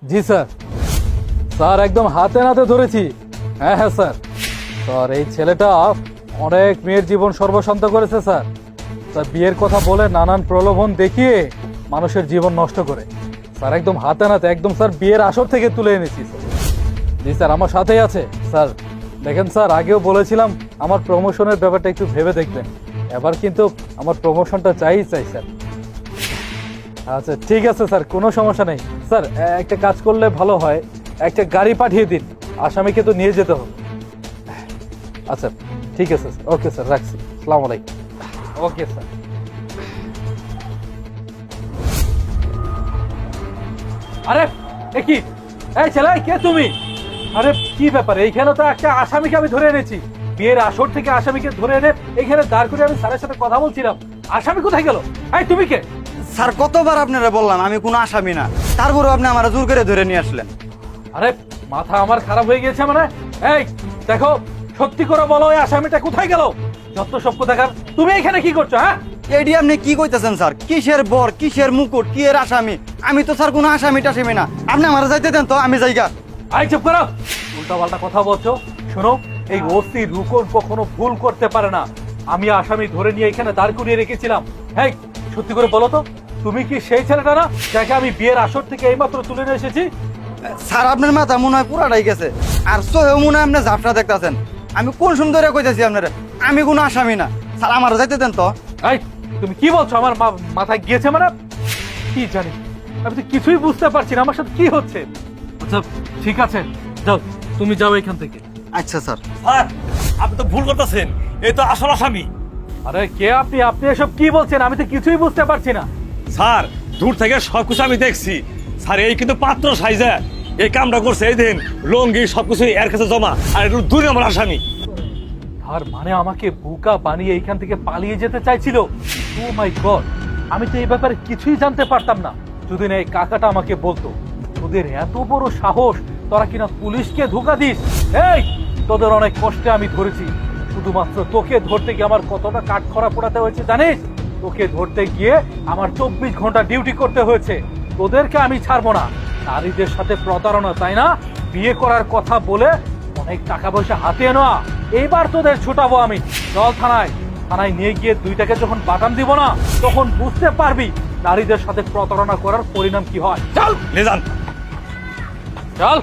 জি sir, sir একদম হাতে নাতে ধরেছি। হ্যাঁ হ্যাঁ স্যার, স্যার এই ছেলেটা অনেক মেয়ের জীবন সর্বশান্ত করেছে স্যার। স্যার বিয়ের কথা বলে নানান প্রলোভন দেখিয়ে মানুষের জীবন নষ্ট করে। স্যার একদম হাতে নাতে, একদম স্যার বিয়ের আসর থেকে তুলে এনেছি স্যার। জি স্যার, আমার সাথেই আছে স্যার। দেখেন স্যার, আগেও বলেছিলাম আমার প্রমোশনের ব্যাপারটা একটু ভেবে দেখবেন। এবার কিন্তু আমার প্রমোশনটা চাই স্যার। আচ্ছা ঠিক আছে স্যার, কোনো সমস্যা নেই স্যার। একটা কাজ করলে ভালো হয়, একটা গাড়ি পাঠিয়ে দিন, আসামিকে তো নিয়ে যেতে হবে। আচ্ছা ঠিক আছে স্যার, ওকে স্যার, রাখছি। আসসালামু আলাইকুম। Okay sir. আরে এ কি, এই ছেলে কে তুমি? আরে কি ব্যাপার, এইখানে তো একটা আসামিকে আমি ধরে এনেছি। বিয়ের আসর থেকে আসামিকে ধরে এনে এখানে দাঁড় করে আমি স্যারের সাথে কথা বলছিলাম। আসামি কোথায় গেল? এই তুমি কে? স্যার কতবার আপনারা বললাম আমি কোনো আসামি না, তারপরেও আপনি আমার জোর করে ধরে নিয়ে আসলেন। আরে মাথা আমার খারাপ হয়ে গেছে মানে? এই দেখো, সত্যি করে বলো, এই আসামিটা কোথায় গেল? যত সব দেখার, তুমি এখানে কি করছো? হ্যাঁ, এডি আপনি কি কইতেছেন স্যার? কিসের বর, কিসের মুকুট, কি এর আসামি? আমি তো স্যার কোনো আসামি টাসামি না। আপনি আমার যাইতে দেন তো, আমি যাইগা। আই চুপ করো, উল্টা পাল্টা কথা বলছো। শোনো, এই ওসি রুকন কখনো ভুল করতে পারে না। আমি আসামি ধরে নিয়ে এখানে দাঁড় করিয়ে রেখেছিলাম। হ্যাঁ, সত্যি করে বলো তো, তুমি কি সেই ছেলেটা না যাকে আমি বিয়ের আসর থেকে এইমাত্র তুলে নিয়ে এসেছি? স্যার আপনার মাথা মনে হয় পুরাটাই গেছে, আর সোহেও মনে হয় আপনি ঝাপটা দেখতেছেন। আমি কোন সুন্দর কইতেছি আপনারা, আমি কোনো আসামি না। স্যার আমার যাইতে দেন তো। এই তুমি কি বলছো? আমার মাথায় গিয়েছে মানে? কি জানি, আমি তো কিছুই বুঝতে পারছি না, আমার সাথে কি হচ্ছে। আচ্ছা ঠিক আছে, যাও, তুমি যাও এখান থেকে। আচ্ছা স্যার। স্যার আপনি তো ভুল করতেছেন, এই তো আসল আসামি। আরে কে আপনি? আপনি এসব কি বলছেন? আমি তো কিছুই বুঝতে পারছি না। স্যার দূর থেকে সবকিছু আমি দেখছি। স্যার এই কিন্তু পাত্র সাইজে এই কামটা করছে, এই দিন লঙ্গি সবকিছু এর কাছে জমা, আর একটু 2 নম্বর আসামি। আর মানে আমাকে বোকা বানিয়ে এইখান থেকে পালিয়ে যেতে চাইছিল। ও মাই গড, আমি তো এই ব্যাপারে কিছুই জানতে পারতাম না। যদি না এই কাকাটা আমাকে বলতো। তোদের এত বড় সাহস, তোরা কিনা পুলিশকে ধোঁকা দিস। এই তোদের অনেক কষ্টে আমি ধরেছি, শুধুমাত্র তোকে ধরতে গিয়ে আমার কতটা কাঠখড়া পোড়াতে হয়েছে জানিস? তোকে ধরতে গিয়ে আমার 24 ঘন্টা ডিউটি করতে হয়েছে। তোদেরকে আমি ছাড়বো না। নারীদের সাথে প্রতারণা, তাই না? বিয়ে করার কথা বলে অনেক টাকা পয়সা হাতে নেওয়া, এইবার তোদের ছুটাবো আমি। চল থানায়, থানায় নিয়ে গিয়ে 2টাকে যখন বাটাম দিব না, তখন বুঝতে পারবি নারীদের সাথে প্রতারণা করার পরিণাম কি হয়। চল নিয়ে যান। চল।